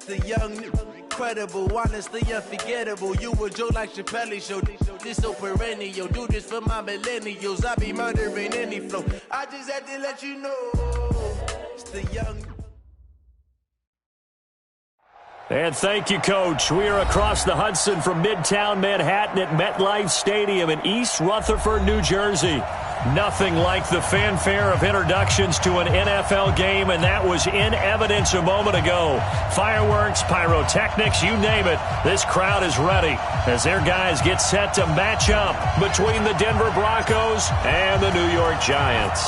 The young, incredible, honestly unforgettable. You a joke like Chappelle Show. This so perennial. Do this for my millennials. I be murdering any flow. I just had to let you know. It's the young. And thank you, Coach. We are across the Hudson from Midtown Manhattan at MetLife Stadium in East Rutherford, New Jersey. Nothing like the fanfare of introductions to an NFL game, and that was in evidence a moment ago. Fireworks, pyrotechnics, you name it. This crowd is ready as their guys get set to match up between the Denver Broncos and the New York Giants.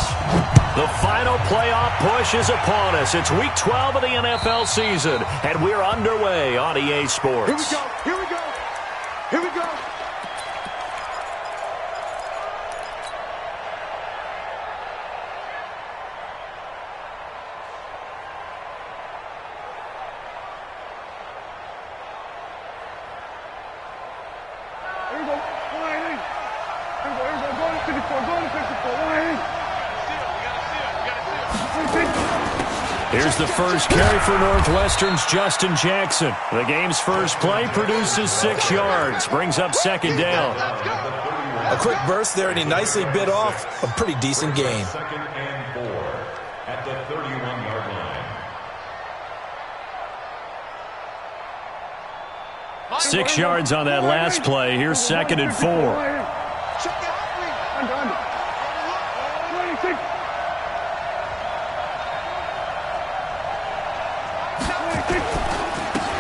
The final playoff push is upon us. It's Week 12 of the NFL season, and we're underway on EA Sports. Here we go. Here we go. Here we go. Here's the first carry for Northwestern's Justin Jackson. The game's first play produces 6 yards, brings up second down. A quick burst there, and he nicely bit off a pretty decent gain. Second and 4 at the 31-yard line. 6 yards on that last play. Here's second and 4.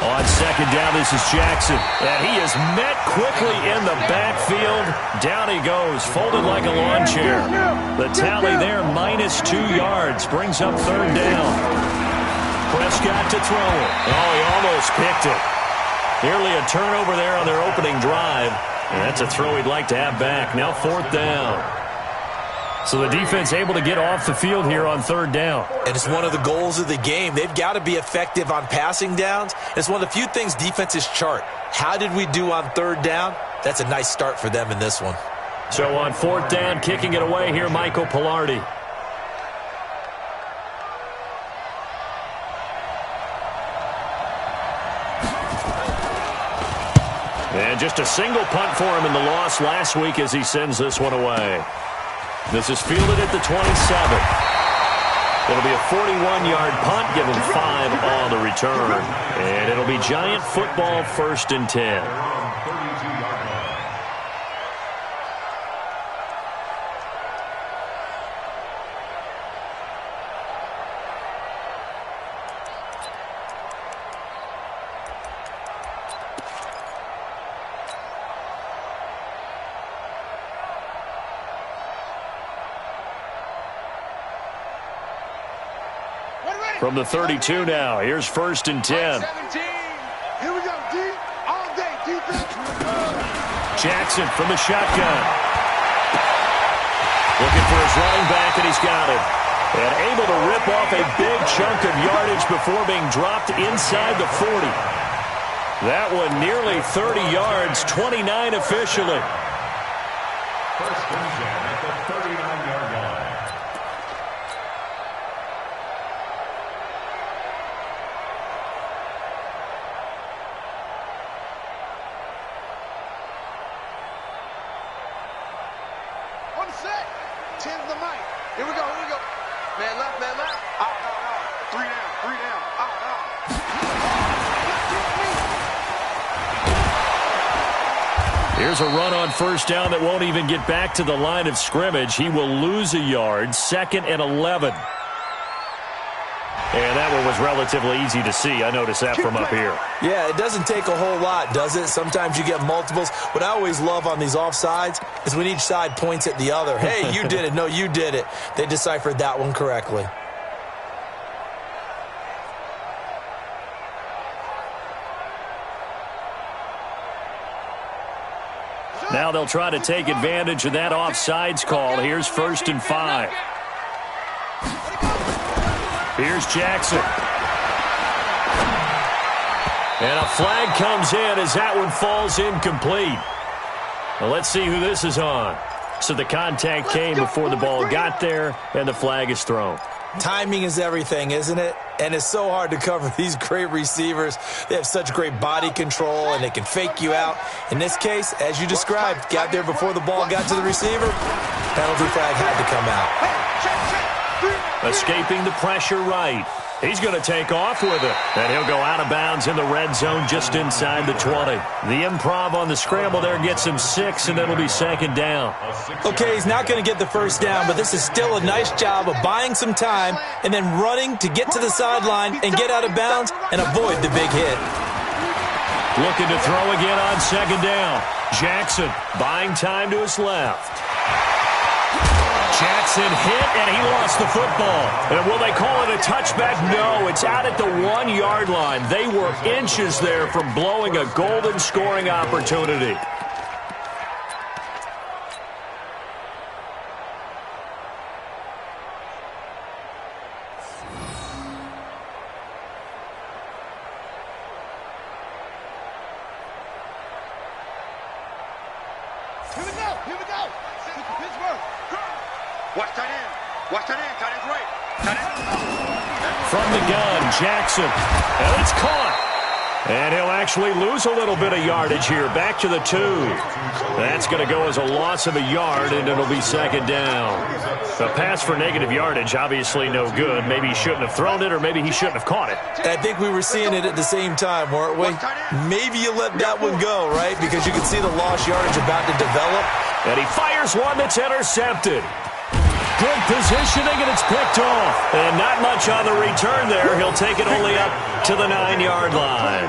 On second down, this is Jackson. And he is met quickly in the backfield. Down he goes, folded like a lawn chair. The tally there, -2 yards, brings up third down. Prescott to throw it. Oh, he almost picked it. Nearly a turnover there on their opening drive. And that's a throw he'd like to have back. Now fourth down. So the defense able to get off the field here on third down. And it's one of the goals of the game. They've got to be effective on passing downs. It's one of the few things defenses chart. How did we do on third down? That's a nice start for them in this one. So on fourth down, kicking it away here, Michael Pilardi. And just a single punt for him in the loss last week as he sends this one away. This is fielded at the 27. It'll be a 41-yard punt, give him 5 on the return. And it'll be Giant football, 1st and 10. From the 32 now, here's 1st and 10. 17. Here we go, D. All day, defense. Jackson from the shotgun. Looking for his running back, and he's got it. And able to rip off a big chunk of yardage before being dropped inside the 40. That one nearly 30 yards, 29 officially. First and 10 at the 39-yard line. Here we go, here we go. Man left, man left. Out. 3 down. Out. Here's a run on first down that won't even get back to the line of scrimmage. He will lose a yard, 2nd and 11. And that one was relatively easy to see. I noticed that from up here. Yeah, it doesn't take a whole lot, does it? Sometimes you get multiples. What I always love on these offsides is when each side points at the other. Hey, you did it. No, you did it. They deciphered that one correctly. Now they'll try to take advantage of that offsides call. Here's 1st and 5. Here's Jackson. And a flag comes in as that one falls incomplete. Well, let's see who this is on. So the contact came before the ball got there, and the flag is thrown. Timing is everything, isn't it? And it's so hard to cover these great receivers. They have such great body control, and they can fake you out. In this case, as you described, got there before the ball got to the receiver. Penalty flag had to come out. Escaping the pressure right. He's going to take off with it. And he'll go out of bounds in the red zone just inside the 20. The improv on the scramble there gets him 6, and it'll be second down. Okay, he's not going to get the first down, but this is still a nice job of buying some time and then running to get to the sideline and get out of bounds and avoid the big hit. Looking to throw again on second down. Jackson buying time to his left. Jackson hit, and he lost the football. And will they call it a touchback? No, it's out at the 1-yard line. They were inches there from blowing a golden scoring opportunity. Here we go. Pittsburgh. Watch that in. Watch that in. Tight end's right. Tight end. From the gun, Jackson. And it's caught. And he'll actually lose a little bit of yardage here. Back to the 2. That's going to go as a loss of a yard, and it'll be second down. The pass for negative yardage, obviously no good. Maybe he shouldn't have thrown it, or maybe he shouldn't have caught it. I think we were seeing it at the same time, weren't we? Maybe you let that one go, right? Because you can see the lost yardage about to develop. And he fires one that's intercepted. Good positioning, and it's picked off. And not much on the return there. He'll take it only up to the 9-yard line.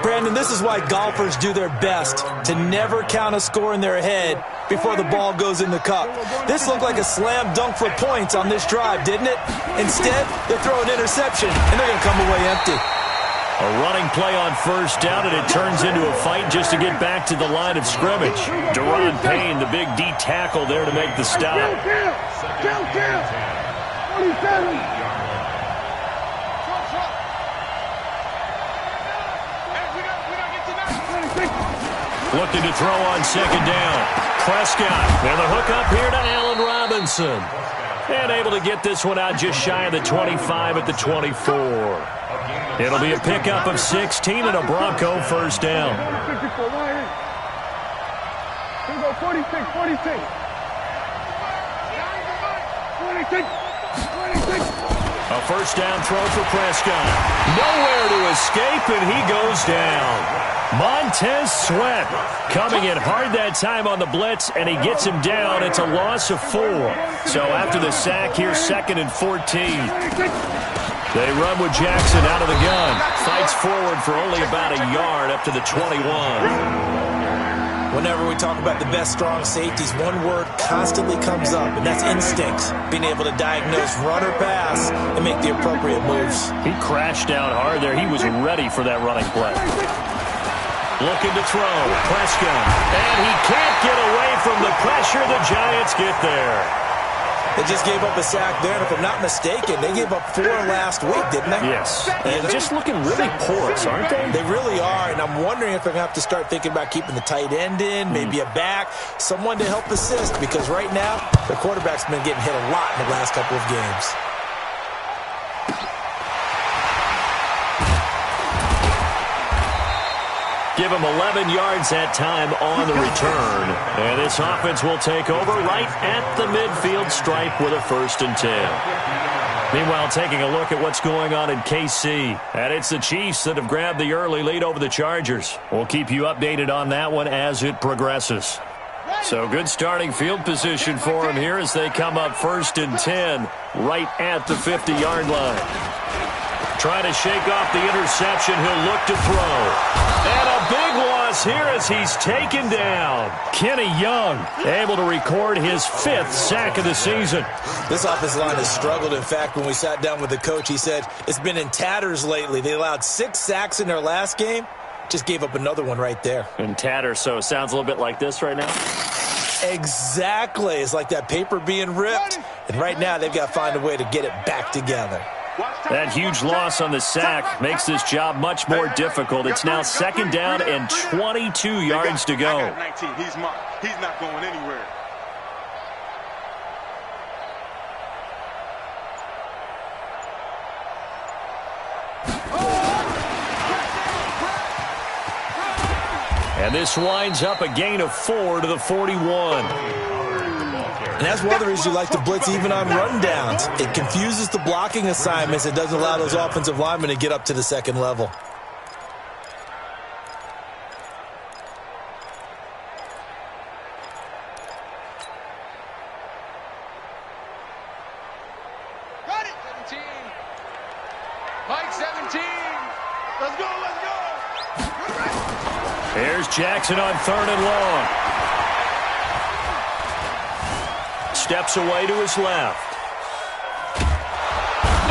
Brandon, this is why golfers do their best to never count a score in their head before the ball goes in the cup. This looked like a slam dunk for points on this drive, didn't it? Instead, they throw an interception, and they're going to come away empty. A running play on first down, and it turns into a fight just to get back to the line of scrimmage. Deron Payne, the big D tackle there to make the stop. Looking to throw on second down. Prescott, and the hook up here to Allen Robinson. And able to get this one out just shy of the 25 at the 24. It'll be a pickup of 16 and a Bronco first down. 46. A first down throw for Prescott. Nowhere to escape, and he goes down. Montez Sweat coming in hard that time on the blitz, and he gets him down. It's a loss of 4. So after the sack here, 2nd and 14. They run with Jackson out of the gun. Fights forward for only about a yard up to the 21. Whenever we talk about the best strong safeties, one word constantly comes up, and that's instinct. Being able to diagnose run or pass and make the appropriate moves. He crashed down hard there. He was ready for that running play. Looking to throw. Prescott. And he can't get away from the pressure. The Giants get there. They just gave up a sack there, and if I'm not mistaken, they gave up 4 last week, didn't they? Yes. And just looking really porous, aren't they? They really are, and I'm wondering if they're going to have to start thinking about keeping the tight end in, maybe a back, someone to help assist, because right now, the quarterback's been getting hit a lot in the last couple of games. Give him 11 yards that time on the return. And this offense will take over right at the midfield stripe with a 1st and 10. Meanwhile, taking a look at what's going on in KC. And it's the Chiefs that have grabbed the early lead over the Chargers. We'll keep you updated on that one as it progresses. So good starting field position for them here as they come up 1st and 10 right at the 50-yard line. Trying to shake off the interception. He'll look to throw. And a big loss here as he's taken down. Kenny Young able to record his 5th sack of the season. This offensive line has struggled. In fact, when we sat down with the coach, he said it's been in tatters lately. They allowed 6 sacks in their last game. Just gave up another one right there. In tatters, so it sounds a little bit like this right now? Exactly. It's like that paper being ripped. And right now, they've got to find a way to get it back together. That huge loss on the sack makes this job much more difficult. It's now 2nd down and 22 yards to go. He's marked. He's not going anywhere. And this winds up a gain of 4 to the 41. And that's one of the reasons you like to blitz even on rundowns. It confuses the blocking assignments. It doesn't allow those offensive linemen to get up to the second level. Got it, 17. Mike, 17. Let's go, let's go. Here's Jackson on 3rd and long. Steps away to his left.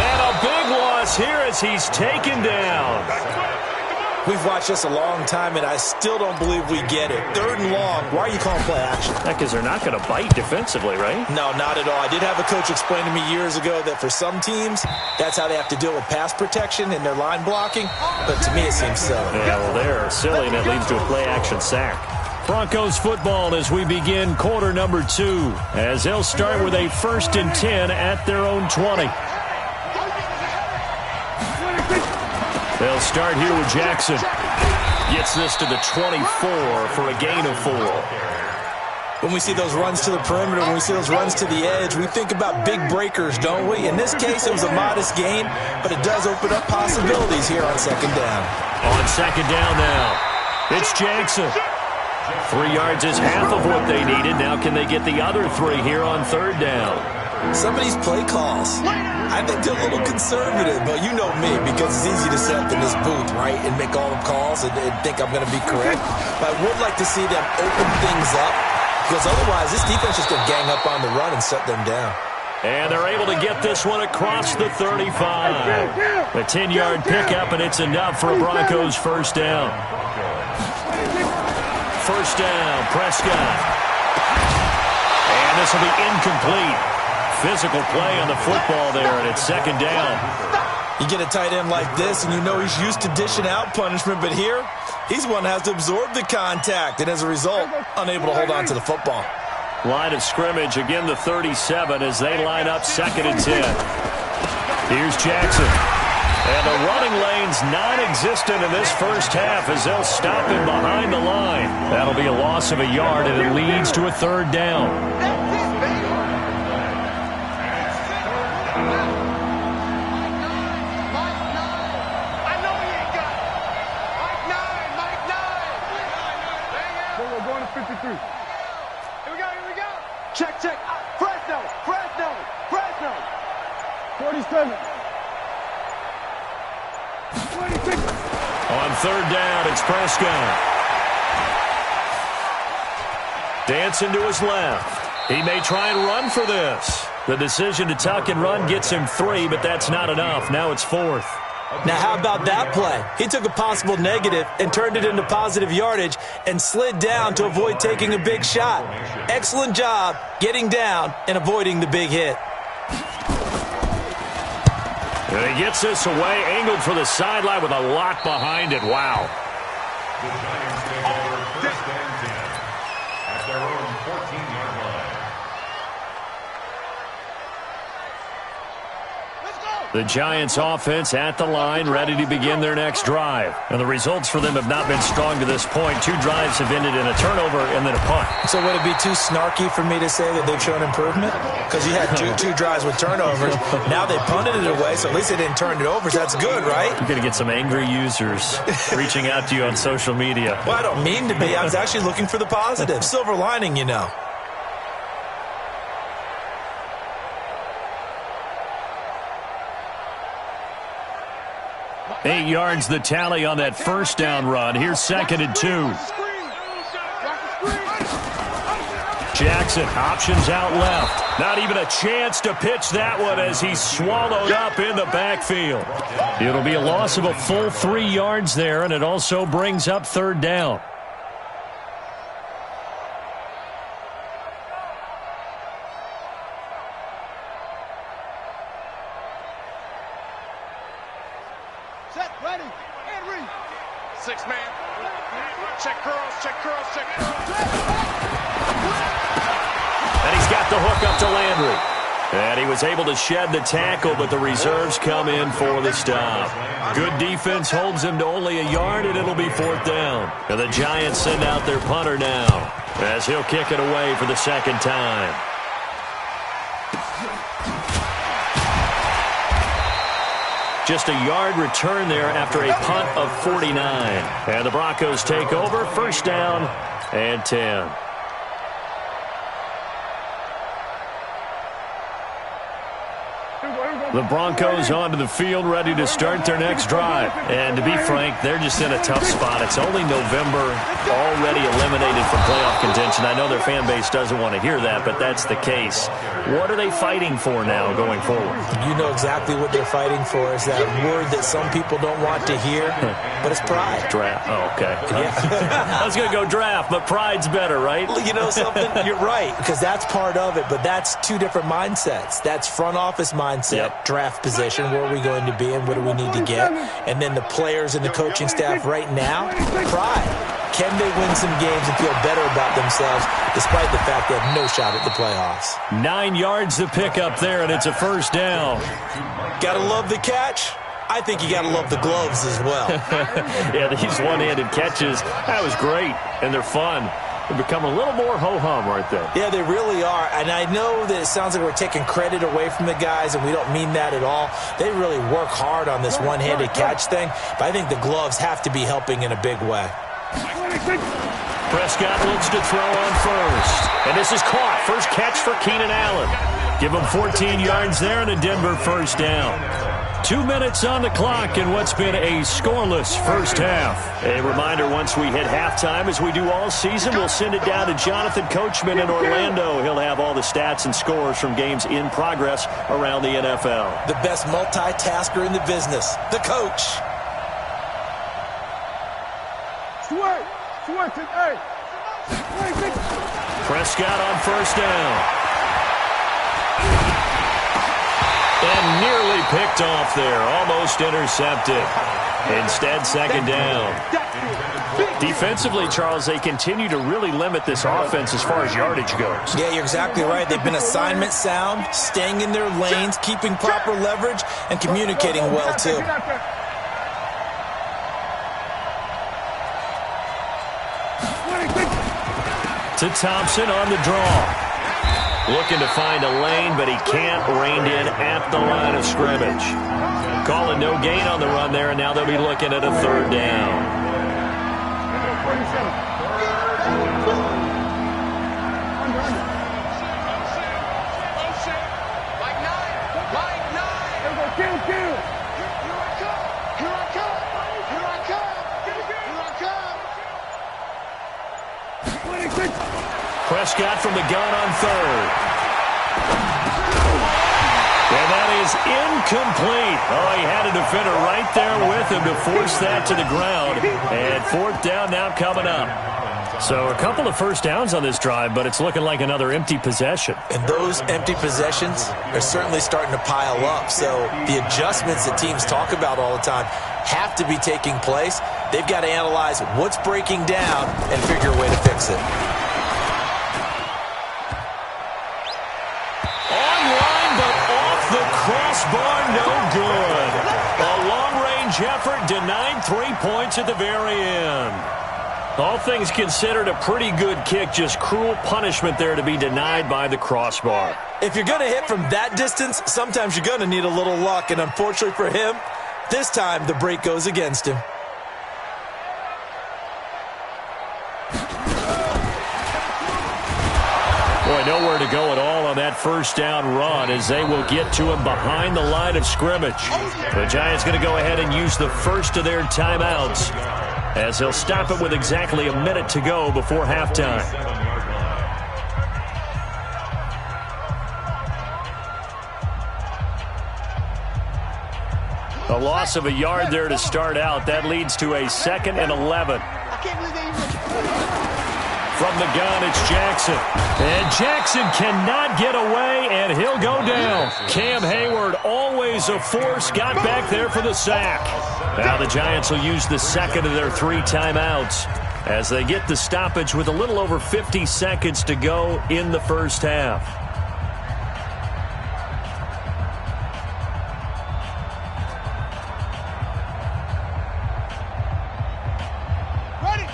And a big loss here as he's taken down. We've watched this a long time, and I still don't believe we get it. 3rd and long. Why are you calling play action? Because they're not going to bite defensively, right? No, not at all. I did have a coach explain to me years ago that for some teams, that's how they have to deal with pass protection and their line blocking. But to me, it seems silly. Yeah, well, they're silly, and that leads to a play-action sack. Broncos football as we begin quarter number 2, as they'll start with a 1st and 10 at their own 20. They'll start here with Jackson. Gets this to the 24 for a gain of 4. When we see those runs to the perimeter, when we see those runs to the edge, we think about big breakers, don't we? In this case, it was a modest gain, but it does open up possibilities here on 2nd down. On 2nd down now, it's Jackson. 3 yards is half of what they needed. Now can they get the other 3 here on 3rd down? Some of these play calls, I think they're a little conservative, but you know me, because it's easy to set up in this booth, right, and make all the calls and think I'm going to be correct. But I would like to see them open things up, because otherwise this defense is going to gang up on the run and shut them down. And they're able to get this one across the 35. A 10-yard pickup, and it's enough for a Broncos 1st down. 1st down, Prescott. And this will be incomplete. Physical play on the football there, and it's 2nd down. You get a tight end like this, and you know he's used to dishing out punishment, but here, he's one that has to absorb the contact, and as a result, unable to hold on to the football. Line of scrimmage, again the 37 as they line up 2nd and 10. Here's Jackson. And the running lane's non-existent in this first half as they'll stop him behind the line. That'll be a loss of a yard, and it leads to a 3rd down. We're going to 53. Here we go, here we go. Check, check. Fresno, Fresno, Fresno. 47. 26. On 3rd down, it's Prescott. Dancing to his left. He may try and run for this. The decision to tuck and run gets him 3, but that's not enough. Now it's 4th. Now, how about that play? He took a possible negative and turned it into positive yardage and slid down to avoid taking a big shot. Excellent job getting down and avoiding the big hit. And he gets this away, angled for the sideline with a lot behind it. Wow. The Giants take over 1st and 10 at their own 14-yard line. The Giants offense at the line, ready to begin their next drive. And the results for them have not been strong to this point. 2 drives have ended in a turnover and then a punt. So would it be too snarky for me to say that they've shown improvement? Because you had two drives with turnovers. Now they punted it away, so at least they didn't turn it over. So that's good, right? You're going to get some angry users reaching out to you on social media. Well, I don't mean to be. I was actually looking for the positive. Silver lining, you know. 8 yards the tally on that 1st down run. Here's 2nd and 2. Jackson options out left. Not even a chance to pitch that one as he's swallowed up in the backfield. It'll be a loss of a full 3 yards there, and it also brings up 3rd down. Set, ready, and read. 6-man. Check curls, check curls, check curls. And he's got the hook up to Landry. And he was able to shed the tackle, but the reserves come in for the stop. Good defense holds him to only a yard, and it'll be 4th down. And the Giants send out their punter now, as he'll kick it away for the second time. Just a yard return there after a punt of 49. And the Broncos take over, 1st down and 10. The Broncos onto the field, ready to start their next drive. And to be frank, they're just in a tough spot. It's only November, already eliminated from playoff contention. I know their fan base doesn't want to hear that, but that's the case. What are they fighting for now going forward? You know exactly what they're fighting for. Is that word that some people don't want to hear, but it's pride. Draft. Oh, okay. Yeah. I was going to go draft, but pride's better, right? You know something? You're right, because that's part of it, but that's two different mindsets. That's front office mindset. Yep. Draft position, where are we going to be and what do we need to get? And then the players and the coaching staff right now, pride. Can they win some games and feel better about themselves despite the fact they have no shot at the playoffs? 9 yards to pick up there, and it's a 1st down. Gotta love the catch. I think you gotta love the gloves as well. Yeah, these one-handed catches, that was great, and they're fun. They become a little more ho-hum right there. Yeah, they really are. And I know that it sounds like we're taking credit away from the guys, and we don't mean that at all. They really work hard on this one-handed catch thing, but I think the gloves have to be helping in a big way. Prescott looks to throw on first. And this is caught. First catch for Keenan Allen. Give him 14 yards there and a Denver 1st down. 2 minutes on the clock in what's been a scoreless first half. A reminder, once we hit halftime, as we do all season, we'll send it down to Jonathan Coachman in Orlando. He'll have all the stats and scores from games in progress around the NFL. The best multitasker in the business, the coach. Prescott on 1st down. And nearly picked off there. Almost intercepted. Instead, 2nd down. Defensively, Charles, they continue to really limit this offense as far as yardage goes. Yeah, you're exactly right. They've been assignment sound, staying in their lanes, keeping proper leverage, and communicating well, too. To Thompson on the draw. Looking to find a lane, but he can't. Reined in at the line of scrimmage. Calling no gain on the run there, and now they'll be looking at a 3rd down. Prescott from the gun on 3rd. And that is incomplete. Oh, he had a defender right there with him to force that to the ground. And 4th down now coming up. So a couple of 1st downs on this drive, but it's looking like another empty possession. And those empty possessions are certainly starting to pile up. So the adjustments that teams talk about all the time have to be taking place. They've got to analyze what's breaking down and figure a way to fix it. Crossbar, no good. A long-range effort denied 3 points at the very end. All things considered, a pretty good kick, just cruel punishment there to be denied by the crossbar. If you're going to hit from that distance, sometimes you're going to need a little luck, and unfortunately for him, this time the break goes against him. Boy, nowhere to go at all on that 1st down run as they will get to him behind the line of scrimmage. The Giants going to go ahead and use the first of their timeouts as they'll stop it with exactly a minute to go before halftime. A loss of a yard there to start out. That leads to a 2nd and 11. From the gun, it's Jackson. And Jackson cannot get away, and he'll go down. Cam Hayward, always a force, got back there for the sack. Now the Giants will use the 2nd of their 3 timeouts as they get the stoppage with a little over 50 seconds to go in the first half.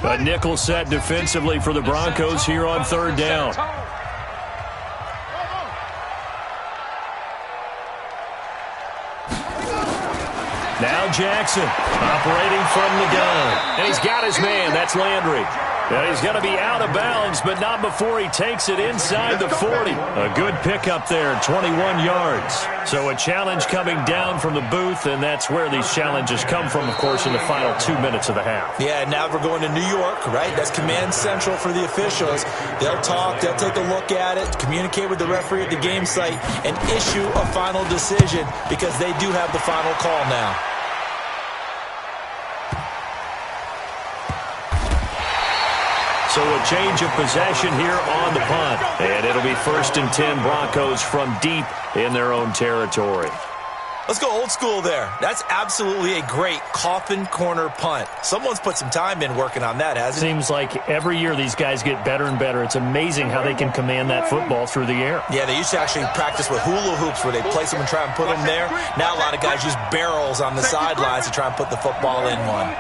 A nickel set defensively for the Broncos here on third down. Now Jackson operating from the gun. And he's got his man. That's Landry. And he's going to be out of bounds, but not before he takes it inside the 40. A good pickup there, 21 yards. So a challenge coming down from the booth, and that's where these challenges come from, of course, in the final 2 minutes of the half. Yeah, now we're going to New York, right? That's command central for the officials. They'll talk, they'll take a look at it, communicate with the referee at the game site, and issue a final decision because they do have the final call now. So a change of possession here on the punt. And it'll be 1st and 10 Broncos from deep in their own territory. Let's go old school there. That's absolutely a great coffin corner punt. Someone's put some time in working on that, hasn't it? Seems like every year these guys get better and better. It's amazing how they can command that football through the air. Yeah, they used to actually practice with hula hoops where they place them and try and put them there. Now a lot of guys use barrels on the sidelines to try and put the football in one.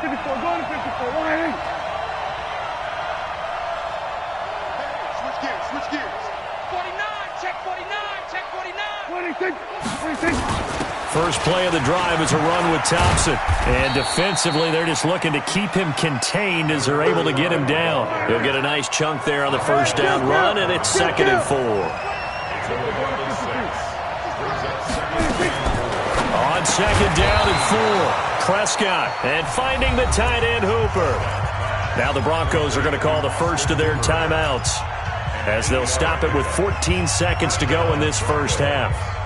First play of the drive is a run with Thompson. And defensively, they're just looking to keep him contained as they're able to get him down. He'll get a nice chunk there on the first down run, and it's 2nd and 4. On 2nd down and 4, Prescott, and finding the tight end Hooper. Now the Broncos are going to call the first of their timeouts as they'll stop it with 14 seconds to go in this first half.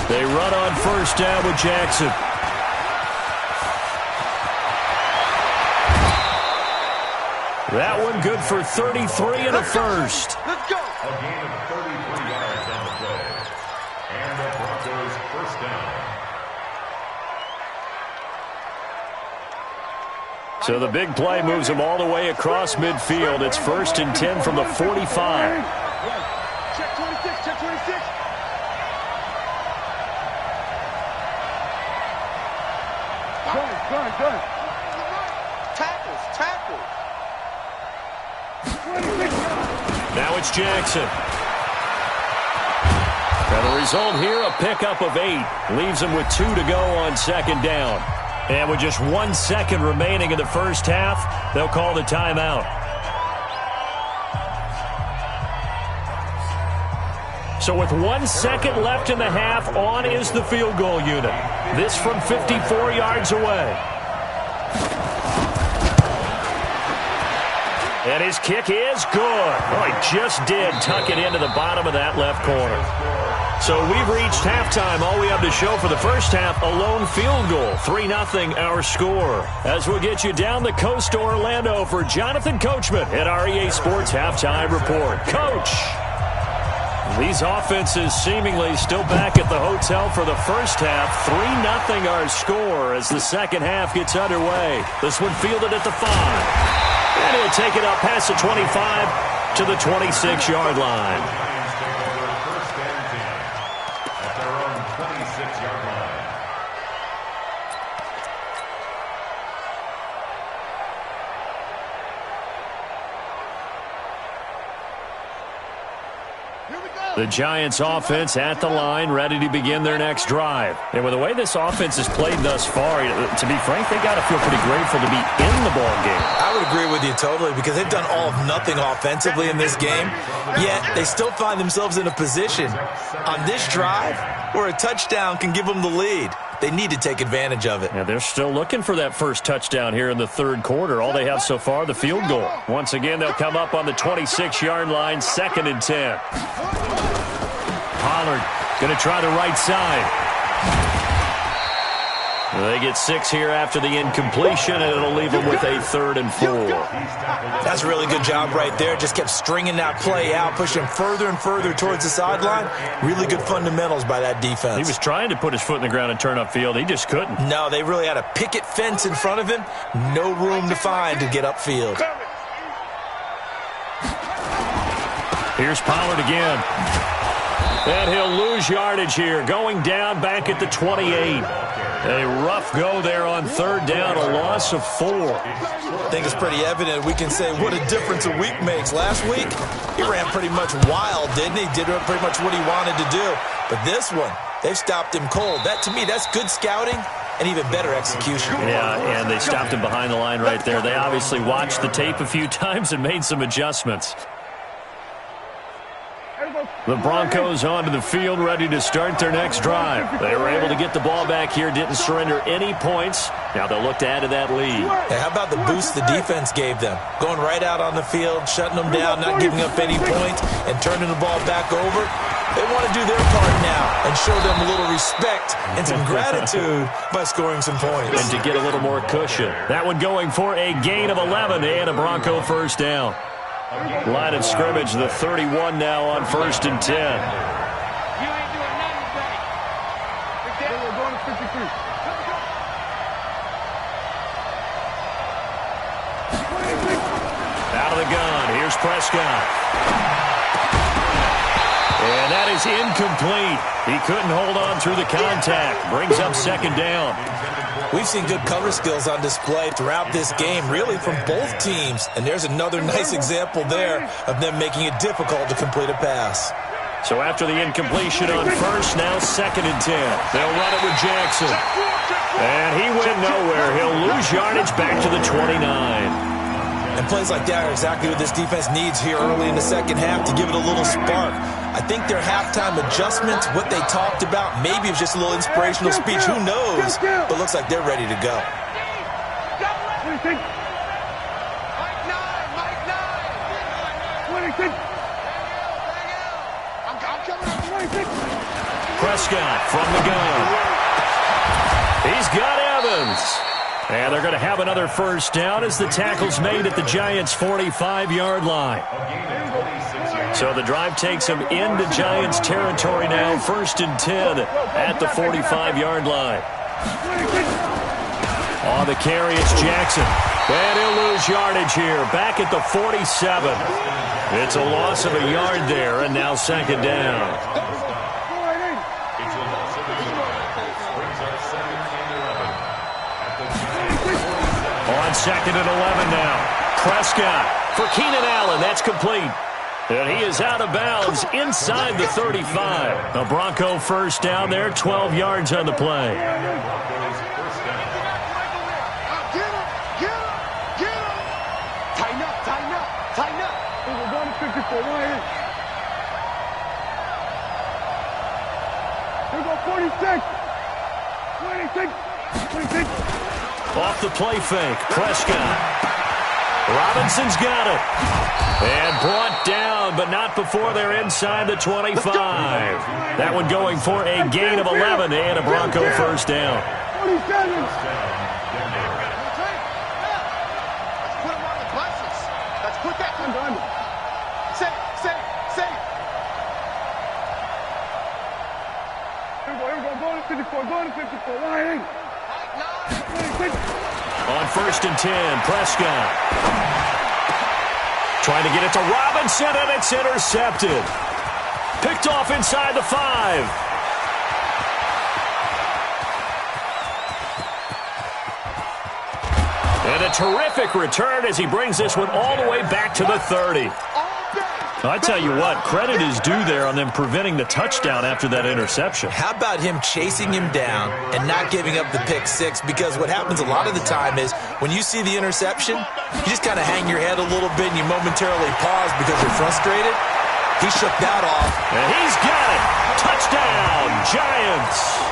They run on first down with Jackson. That one good for 33 and a first. Let's go. A gain of 33 yards on the play. And the Broncos first down. So the big play moves them all the way across midfield. It's 1st and 10 from the 45. Check 26, check 26. Good. Tackles. Now it's Jackson. And the result here, a pickup of 8. Leaves them with 2 to go on 2nd down. And with just 1 second remaining in the first half, they'll call the timeout. So with 1 second left in the half, on is the field goal unit. This from 54 yards away. And his kick is good. Oh, he just did tuck it into the bottom of that left corner. So we've reached halftime. All we have to show for the first half, a lone field goal. 3-0 our score. As we'll get you down the coast to Orlando for Jonathan Coachman at our EA Sports Halftime Report. Coach! These offenses seemingly still back at the hotel for the first half. 3-0 our score as the second half gets underway. This one fielded at the 5. And he'll take it up past the 25 to the 26-yard line. The Giants offense at the line, ready to begin their next drive. And with the way this offense has played thus far, to be frank, they got to feel pretty grateful to be in the ball game. I would agree with you totally because they've done all of nothing offensively in this game, yet they still find themselves in a position on this drive where a touchdown can give them the lead. They need to take advantage of it. And they're still looking for that first touchdown here in the third quarter. All they have so far, the field goal. Once again, they'll come up on the 26-yard line, 2nd and 10. Pollard going to try the right side. They get 6 here after the incompletion, and it'll leave them with a 3rd and 4. That's a really good job right there. Just kept stringing that play out, pushing further and further towards the sideline. Really good fundamentals by that defense. He was trying to put his foot in the ground and turn upfield. He just couldn't. No, they really had a picket fence in front of him. No room to find to get upfield. Here's Pollard again. And he'll lose yardage here, going down back at the 28. A rough go there on 3rd down, a loss of 4. I think it's pretty evident. We can say what a difference a week makes. Last week, he ran pretty much wild, didn't he? Did pretty much what he wanted to do. But this one, they've stopped him cold. That, to me, that's good scouting and even better execution. Yeah, and they stopped him behind the line right there. They obviously watched the tape a few times and made some adjustments. The Broncos onto the field, ready to start their next drive. They were able to get the ball back here, didn't surrender any points. Now they'll look to add to that lead. Hey, how about the boost the defense gave them? Going right out on the field, shutting them down, not giving up any points, and turning the ball back over. They want to do their part now and show them a little respect and some gratitude by scoring some points. And to get a little more cushion. That one going for a gain of 11 and a Bronco 1st down. Line of scrimmage, the 31 now on 1st and 10. You ain't doing nothing today. We're going to 53. Out of the gun, here's Prescott. And that is incomplete. He couldn't hold on through the contact. Brings up 2nd down. We've seen good cover skills on display throughout this game, really from both teams. And there's another nice example there of them making it difficult to complete a pass. So after the incompletion on 1st, now 2nd and 10. They'll run it with Jackson. And he went nowhere. He'll lose yardage back to the 29. And plays like that are exactly what this defense needs here early in the 2nd half to give it a little spark. I think their halftime adjustments, what they talked about, maybe it was just a little inspirational speech. Who knows? But looks like they're ready to go. Mike 9, Mike 9. I'm coming up. Prescott from the gun. He's got Evans. And they're going to have another 1st down as the tackle's made at the Giants' 45-yard line. So the drive takes them into Giants territory now, 1st and 10 at the 45-yard line. On the carry, it's Jackson. And he'll lose yardage here, back at the 47. It's a loss of a yard there, and now 2nd down. On 2nd and 11 now. Prescott for Keenan Allen. That's complete. And he is out of bounds inside the 35. The Bronco 1st down there, 12 yards on the play. Get him. Tighten up. We're going to 54. Here we go, 46. 26. Off the play fake, Prescott. Robinson's got it. And brought down, but not before they're inside the 25. That one going for a gain of 11 and a Bronco 1st down. 47. Let's put that under. Say. Here we go. Going to 54. Line. On 1st and 10, Prescott. Trying to get it to Robinson, and it's intercepted. Picked off inside the 5. And a terrific return as he brings this one all the way back to the 30. I tell you what, credit is due there on them preventing the touchdown after that interception. How about him chasing him down and not giving up the pick 6? Because what happens a lot of the time is when you see the interception, you just kind of hang your head a little bit and you momentarily pause because you're frustrated. He shook that off. And he's got it. Touchdown, Giants.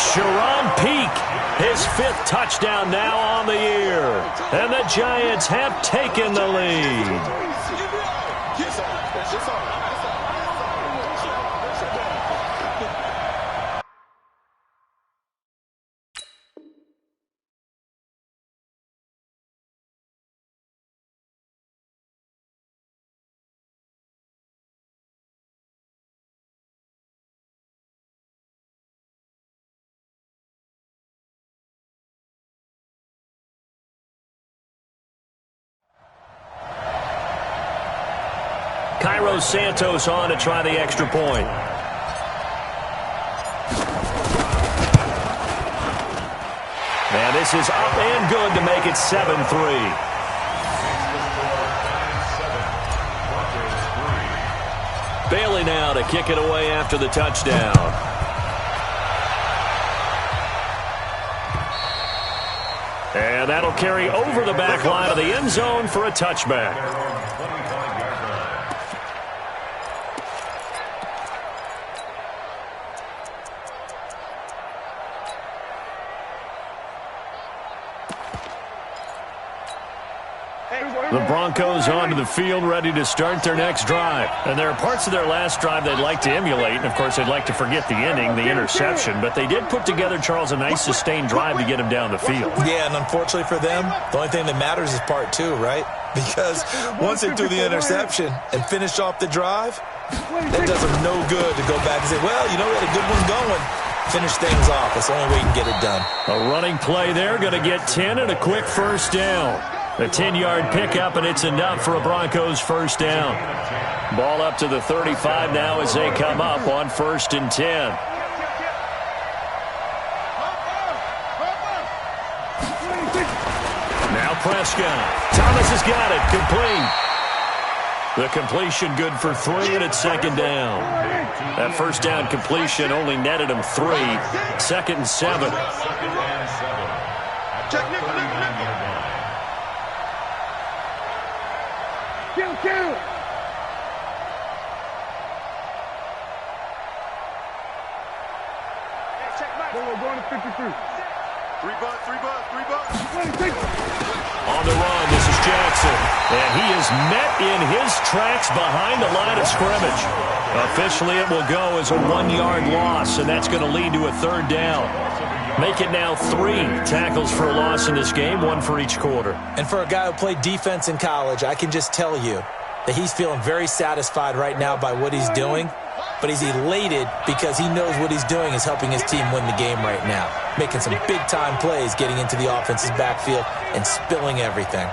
Sharon Peak, his 5th touchdown now on the year. And the Giants have taken the lead. Cairo Santos on to try the extra point. And this is up and good to make it 7-3. Bailey now to kick it away after the touchdown. And that'll carry over the back line of the end zone for a touchback. The Broncos onto the field, ready to start their next drive. And there are parts of their last drive they'd like to emulate. And, of course, they'd like to forget the inning, the interception. But they did put together, Charles, a nice sustained drive to get him down the field. Yeah, and unfortunately for them, the only thing that matters is part two, right? Because once they threw the interception and finished off the drive, that does them no good to go back and say, well, you know, we had a good one going. Finish things off. That's the only way you can get it done. A running play there, going to get 10 and a quick first down. A 10-yard pickup, and it's enough for a Broncos first down. Ball up to the 35 now as they come up on 1st and 10. Now Prescott. Thomas has got it. Complete. The completion good for 3, and it's 2nd down. That first down completion only netted him 3. 2nd and 7. Going to 53. 3 bucks. On the run, this is Jackson. And he is met in his tracks behind the line of scrimmage. Officially, it will go as a 1-yard loss, and that's going to lead to a 3rd down. Make it now 3 tackles for a loss in this game, 1 for each quarter. And for a guy who played defense in college, I can just tell you that he's feeling very satisfied right now by what he's doing. But he's elated because he knows what he's doing is helping his team win the game right now. Making some big-time plays, getting into the offense's backfield, and spilling everything.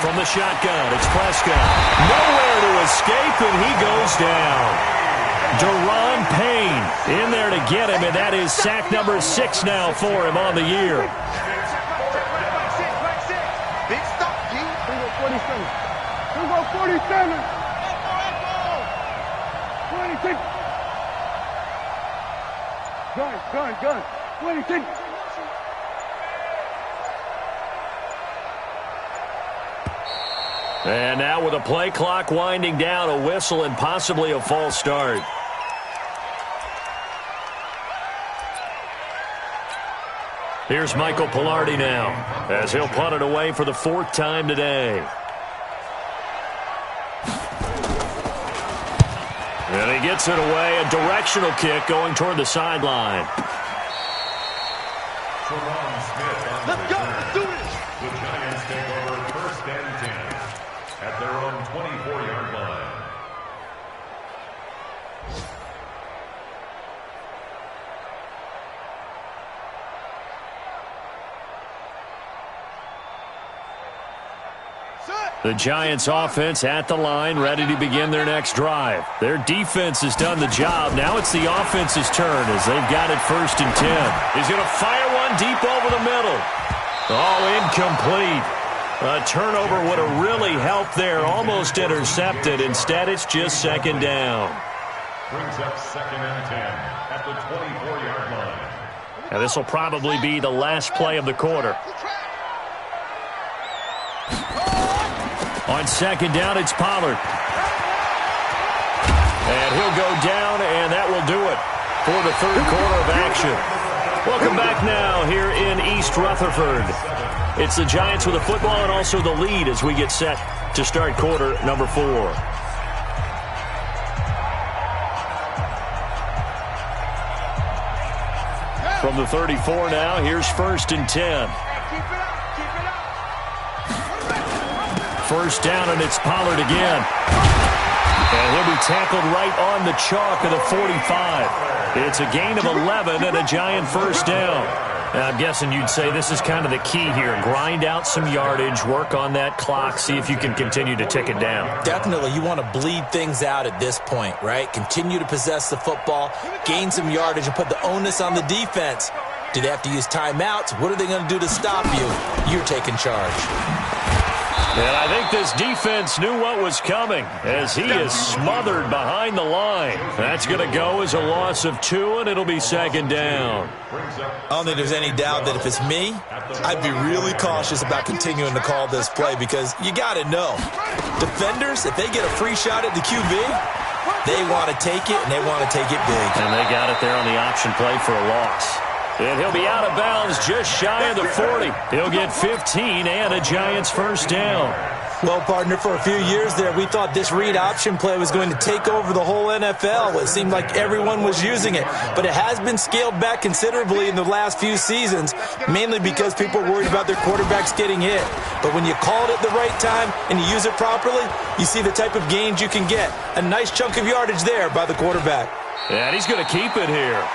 From the shotgun, it's Prescott. Nowhere to escape, and he goes down. Deron Payne in there to get him, and that is sack number 6 now for him on the year. Big stop, G. 47. 26. Gun. 26. And now with a play clock winding down, a whistle and possibly a false start. Here's Michael Pilardi now, as he'll punt it away for the 4th time today. And he gets it away, a directional kick going toward the sideline. Let's go. Let's do this. The Giants take over 1st and 10 at their own 24-yard line. The Giants offense at the line, ready to begin their next drive. Their defense has done the job. Now it's the offense's turn as they've got it 1st and 10. He's going to fire one deep over the middle. All incomplete. A turnover would have really helped there. Almost intercepted. Instead, it's just 2nd down. Brings up 2nd and 10 at the 24-yard line. Now this will probably be the last play of the quarter. On 2nd down, it's Pollard. And he'll go down, and that will do it for the 3rd quarter of action. Welcome back now here in East Rutherford. It's the Giants with the football and also the lead as we get set to start quarter number 4. From the 34 now, here's 1st and 10. 1st down, and it's Pollard again. And he'll be tackled right on the chalk of the 45. It's a gain of 11 and a Giant 1st down. I'm guessing you'd say this is kind of the key here. Grind out some yardage, work on that clock, see if you can continue to tick it down. Definitely. You want to bleed things out at this point, right? Continue to possess the football, gain some yardage, and put the onus on the defense. Do they have to use timeouts? What are they going to do to stop you? You're taking charge. And I think this defense knew what was coming as he is smothered behind the line. That's going to go as a loss of 2, and it'll be second down. I don't think there's any doubt that if it's me, I'd be really cautious about continuing to call this play because you got to know, defenders, if they get a free shot at the QB, they want to take it, and they want to take it big. And they got it there on the option play for a loss. And he'll be out of bounds just shy of the 40. He'll get 15 and a Giants first down. Well, partner, for a few years there, we thought this read option play was going to take over the whole NFL. It seemed like everyone was using it. But it has been scaled back considerably in the last few seasons, mainly because people are worried about their quarterbacks getting hit. But when you call it at the right time and you use it properly, you see the type of gains you can get. A nice chunk of yardage there by the quarterback. And he's going to keep it here.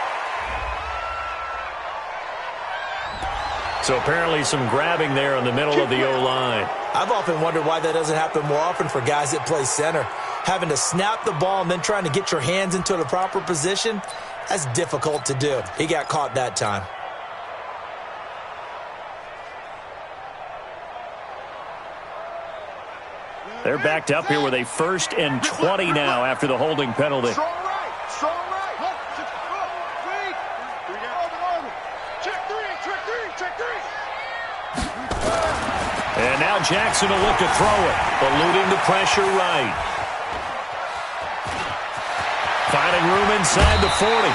So apparently some grabbing there in the middle of the O-line. I've often wondered why that doesn't happen more often for guys that play center. Having to snap the ball and then trying to get your hands into the proper position, that's difficult to do. He got caught that time. They're backed up here with a 1st and 20 now after the holding penalty. Strong right. Strong right. Check three. And now Jackson will look to throw it, eluding the pressure right. Finding room inside the 40.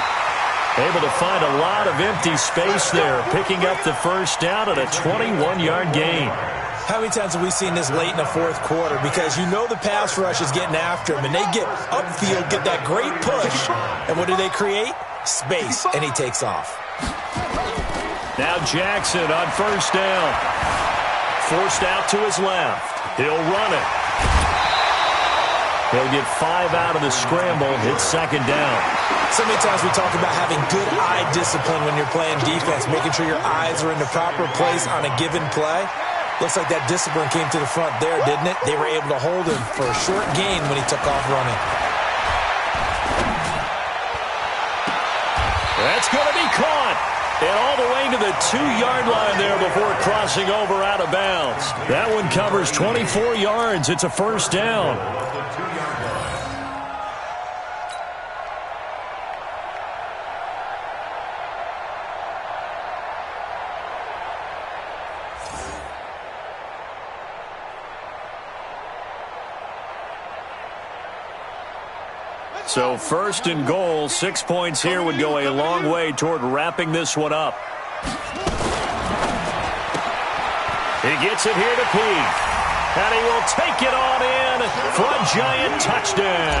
Able to find a lot of empty space there, picking up the first down at a 21-yard gain. How many times have we seen this late in the fourth quarter? Because you know the pass rush is getting after him, and they get upfield, get that great push. And what do they create? Space, and he takes off. Now Jackson on first down. Forced out to his left. He'll run it. He'll get 5 out of the scramble. It's second down. So many times we talk about having good eye discipline when you're playing defense, making sure your eyes are in the proper place on a given play. Looks like that discipline came to the front there, didn't it? They were able to hold him for a short gain when he took off running. That's going to be caught. And all the way to the 2-yard line there before crossing over out of bounds. That one covers 24 yards. It's a first down. So 1st and goal, 6 points here would go a long way toward wrapping this one up. He gets it here to Peak. And he will take it on in for a Giant touchdown.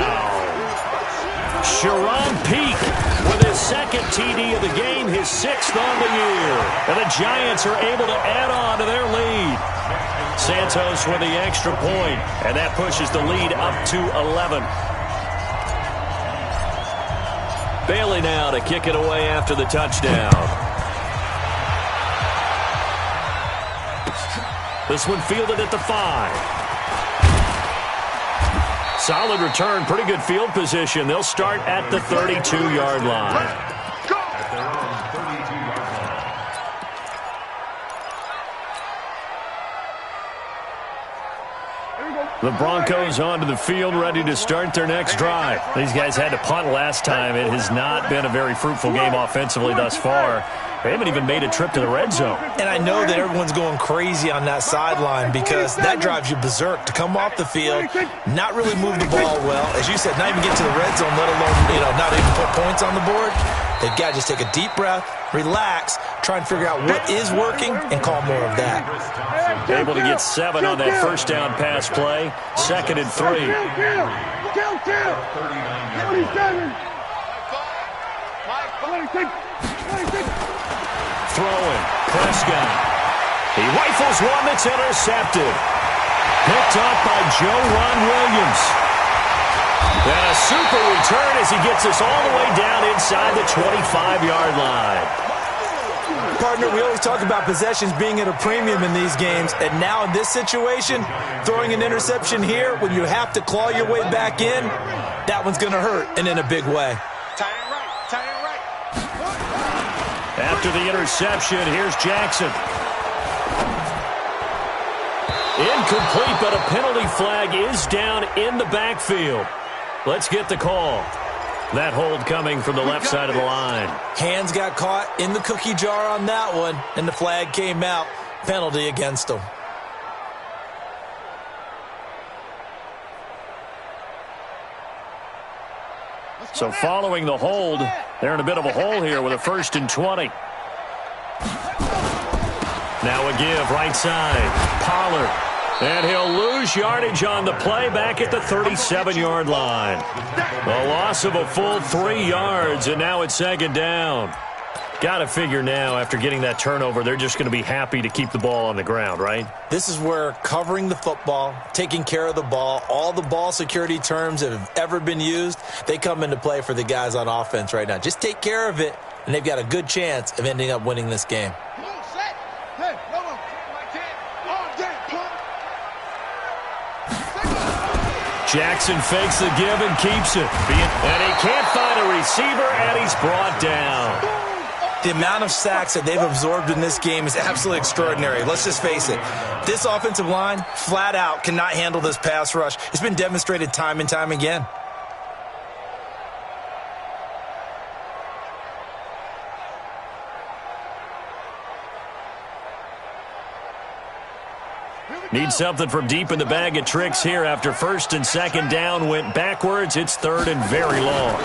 Sharon Peak with his 2nd TD of the game, his 6th on the year. And the Giants are able to add on to their lead. Santos with the extra point, and that pushes the lead up to 11. Bailey now to kick it away after the touchdown. This one fielded at the 5. Solid return, pretty good field position. They'll start at the 32-yard line. The Broncos onto the field, ready to start their next drive. These guys had to punt last time. It has not been a very fruitful game offensively thus far. They haven't even made a trip to the red zone. And I know that everyone's going crazy on that sideline because that drives you berserk to come off the field, not really move the ball well. As you said, not even get to the red zone, let alone, not even put points on the board. They've got to just take a deep breath, relax, try and figure out what is working, and call more of that. Able to get 7 on that first down pass play. 2nd and 3. Throwing. Prescott. He rifles one that's intercepted. Picked up by Joe Ron Williams. And a super return as he gets us all the way down inside the 25-yard line. Partner, we always talk about possessions being at a premium in these games, and now in this situation, throwing an interception here when you have to claw your way back in, that one's going to hurt, and in a big way. Tight end right, tight end right. After the interception, here's Jackson. Incomplete, but a penalty flag is down in the backfield. Let's get the call. That hold coming from the left side of the line. Hands got caught in the cookie jar on that one, and the flag came out. Penalty against them. So following the hold, they're in a bit of a hole here with a 1st and 20. Now a give right side. Pollard. And he'll lose yardage on the play back at the 37-yard line. A loss of a full 3 yards, and now it's 2nd down. Got to figure now, after getting that turnover, they're just going to be happy to keep the ball on the ground, right? This is where covering the football, taking care of the ball, all the ball security terms that have ever been used, they come into play for the guys on offense right now. Just take care of it, and they've got a good chance of ending up winning this game. Jackson fakes the give and keeps it. And he can't find a receiver, and he's brought down. The amount of sacks that they've absorbed in this game is absolutely extraordinary. Let's just face it. This offensive line, flat out, cannot handle this pass rush. It's been demonstrated time and time again. Need something from deep in the bag of tricks here after 1st and 2nd down went backwards. It's 3rd and very long.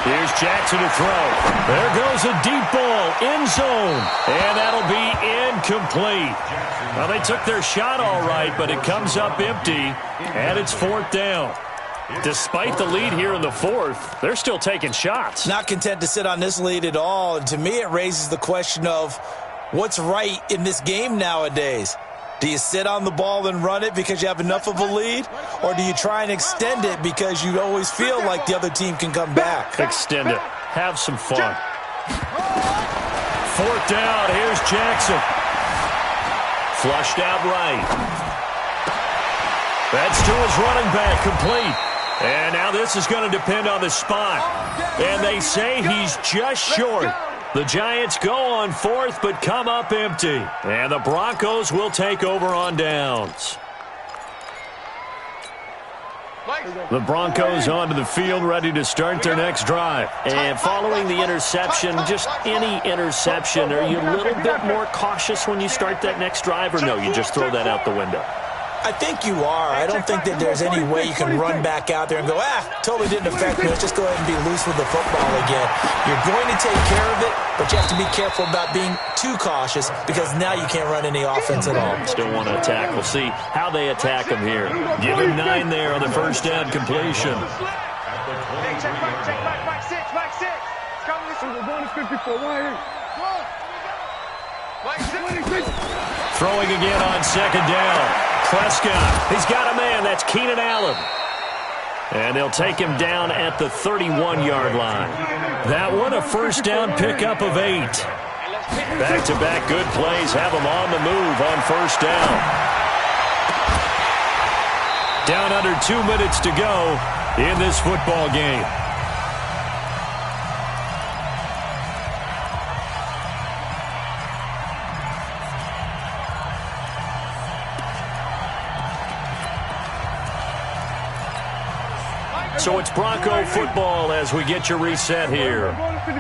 Here's Jackson to throw. There goes a deep ball, end zone, and that'll be incomplete. Well, they took their shot all right, but it comes up empty, and it's 4th down. Despite the lead here in the 4th, they're still taking shots. Not content to sit on this lead at all, and to me it raises the question of what's right in this game nowadays. Do you sit on the ball and run it because you have enough of a lead? Or do you try and extend it because you always feel like the other team can come back? Extend it. Have some fun. 4th down. Here's Jackson. Flushed out right. That's to his running back. Complete. And now this is going to depend on the spot. And they say he's just short. The Giants go on 4th, but come up empty. And the Broncos will take over on downs. The Broncos onto the field, ready to start their next drive. And following the interception, just any interception, are you a little bit more cautious when you start that next drive, or no, you just throw that out the window? I think you are. I don't think that there's any way you can run back out there and go, totally didn't affect me. Let's just go ahead and be loose with the football again. You're going to take care of it, but you have to be careful about being too cautious because now you can't run any offense at all. Still want to attack. We'll see how they attack him here. Give him 9 there on the 1st down completion. Hey, check back, 6, back 6. It's coming this way. We're going to 54. Throwing again on 2nd down. Prescott, he's got a man. That's Keenan Allen. And they'll take him down at the 31-yard line. That one, a 1st down pickup of 8. Back-to-back good plays have him on the move on 1st down. Down under 2 minutes to go in this football game. So it's Bronco football as we get your reset here.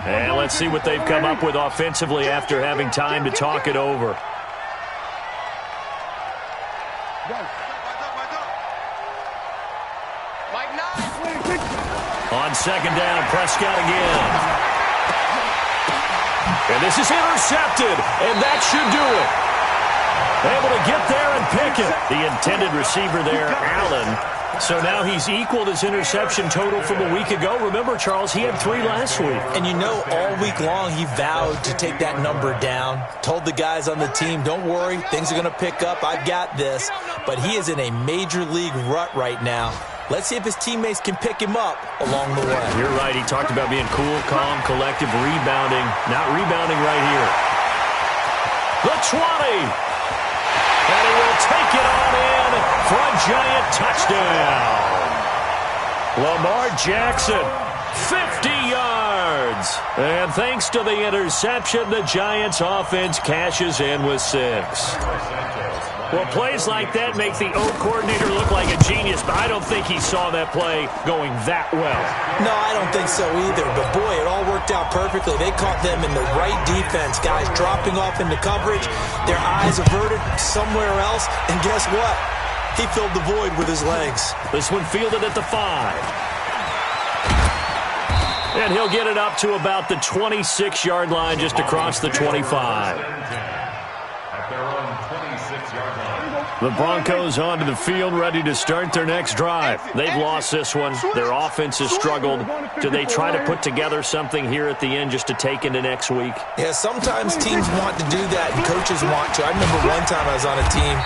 And let's see what they've come up with offensively after having time to talk it over. On 2nd down, Prescott again. And this is intercepted, and that should do it. Able to get there and pick it. The intended receiver there, Allen. So now he's equaled his interception total from a week ago. Remember, Charles, he had 3 last week. And you know, all week long he vowed to take that number down. Told the guys on the team, don't worry, things are going to pick up. I've got this. But he is in a major league rut right now. Let's see if his teammates can pick him up along the way. You're right. He talked about being cool, calm, collective, rebounding. Not rebounding right here. the 20. And he will take it on in for a giant touchdown. Lamar Jackson, 50 yards. And thanks to the interception, the Giants offense cashes in with 6. Well, plays like that make the O coordinator look like a genius, but I don't think he saw that play going that well. No, I don't think so either. But, boy, it all worked out perfectly. They caught them in the right defense. Guys dropping off into coverage, their eyes averted somewhere else. And guess what? He filled the void with his legs. This one fielded at the 5. And he'll get it up to about the 26-yard line just across the 25. The Broncos onto the field, ready to start their next drive. They've lost this one. Their offense has struggled. Do they try to put together something here at the end just to take into next week? Yeah, sometimes teams want to do that, and coaches want to. I remember one time I was on a team,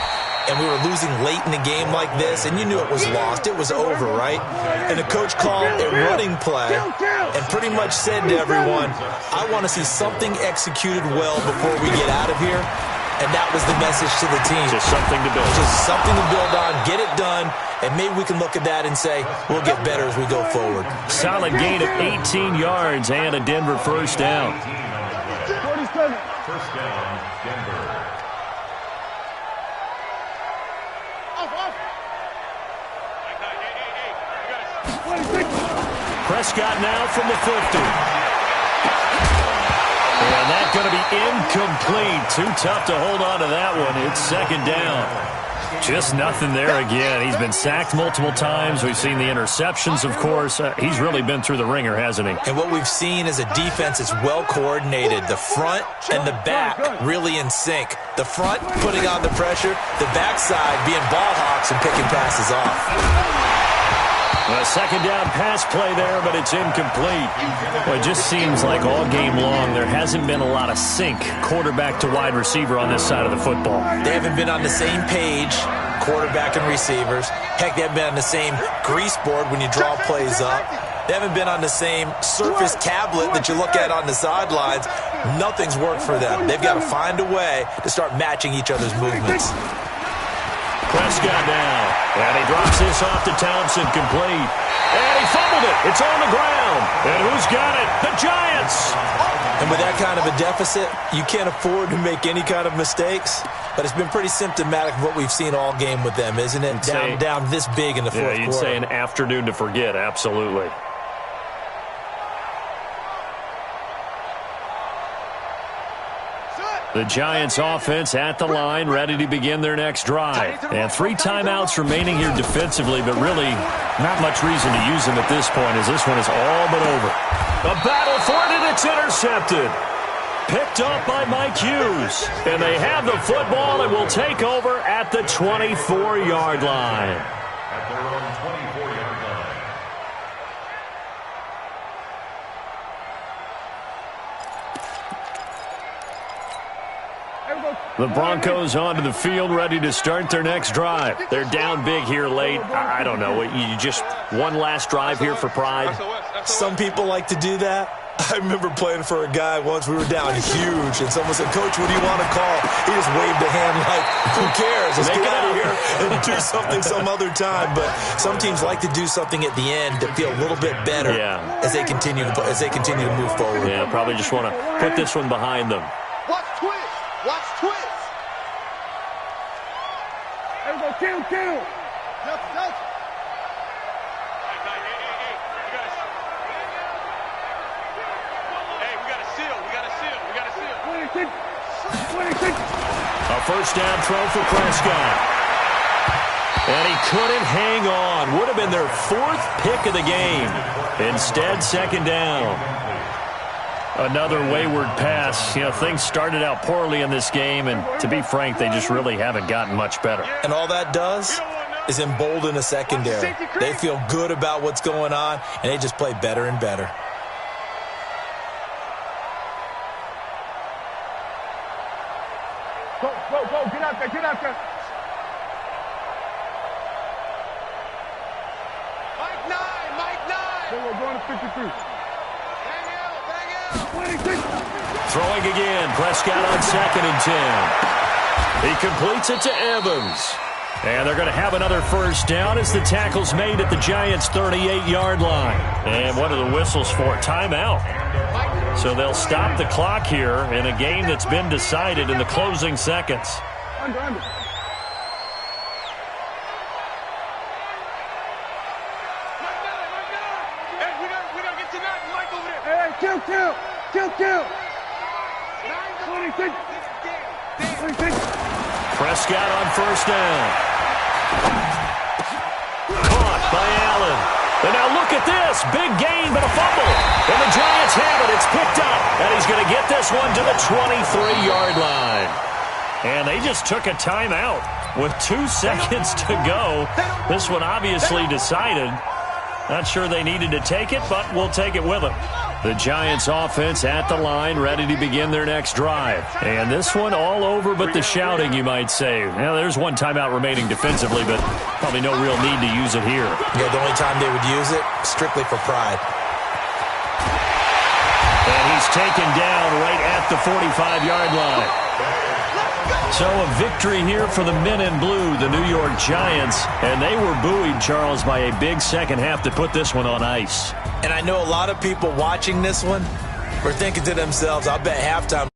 and we were losing late in the game like this, and you knew it was lost. It was over, right? And the coach called a running play and pretty much said to everyone, I want to see something executed well before we get out of here. And that was the message to the team. Just something to build. Just something to build on, get it done, and maybe we can look at that and say, we'll get better as we go forward. Solid gain of 18 yards and a Denver first down. 47. First down, Denver. Prescott now from the 50. And that's going to be incomplete. Too tough to hold on to that one. It's second down. Just nothing there again. He's been sacked multiple times. We've seen the interceptions, of course. He's really been through the ringer, hasn't he? And what we've seen is a defense that's well coordinated. The front and the back really in sync. The front putting on the pressure. The backside being ball hawks and picking passes off. A second down pass play there, but it's incomplete. Well, it just seems like all game long there hasn't been a lot of sync quarterback to wide receiver on this side of the football. They haven't been on the same page, quarterback and receivers. Heck, they haven't been on the same grease board when you draw plays up. They haven't been on the same surface tablet that you look at on the sidelines. Nothing's worked for them. They've got to find a way to start matching each other's movements. Prescott now, and he drops this off to Townsend, complete. And he fumbled it. It's on the ground. And who's got it? The Giants. And with that kind of a deficit, you can't afford to make any kind of mistakes. But it's been pretty symptomatic of what we've seen all game with them, isn't it? Down this big in the fourth quarter. Yeah, you'd say an afternoon to forget, absolutely. The Giants offense at the line, ready to begin their next drive. And 3 timeouts remaining here defensively, but really not much reason to use them at this point as this one is all but over. A battle for it, and it's intercepted. Picked up by Mike Hughes. And they have the football and will take over at the 24-yard line. At their own 24-yard line. The Broncos onto the field, ready to start their next drive. They're down big here late. I don't know. You just one last drive here for pride? Some people like to do that. I remember playing for a guy once. We were down huge, and someone said, Coach, what do you want to call? He just waved a hand like, who cares? Let's get out of here and do something some other time. But some teams like to do something at the end to feel a little bit better as they continue to move forward. Yeah, probably just want to put this one behind them. Watch twist. Watch twist. Everybody, kill. A first down throw for Prescott. And he couldn't hang on. Would have been their 4th pick of the game. Instead, second down. Another wayward pass. You know, things started out poorly in this game, and to be frank, they just really haven't gotten much better. And all that does is embolden a secondary. They feel good about what's going on, and they just play better and better. Go, get out there. Mike 9. We're going to 53. Throwing again. Prescott on 2nd and 10. He completes it to Evans. And they're going to have another first down as the tackle's made at the Giants' 38-yard line. And what are the whistles for? Timeout. So they'll stop the clock here in a game that's been decided in the closing seconds. Under. Hey, we don't get to that. Mike over there. Hey, kill. 26. Prescott on first down. Caught by Allen. And now look at this. Big gain, but a fumble. And the Giants have it. It's picked up. And he's going to get this one to the 23-yard line. And they just took a timeout with 2 seconds to go. This one obviously decided. Not sure they needed to take it, but we'll take it with them. The Giants offense at the line, ready to begin their next drive. And this one all over but the shouting, you might say. Now, there's one timeout remaining defensively, but probably no real need to use it here. Yeah, the only time they would use it, strictly for pride. And he's taken down right at the 45-yard line. So a victory here for the men in blue, the New York Giants. And they were buoyed, Charles, by a big second half to put this one on ice. And I know a lot of people watching this one were thinking to themselves, I'll bet halftime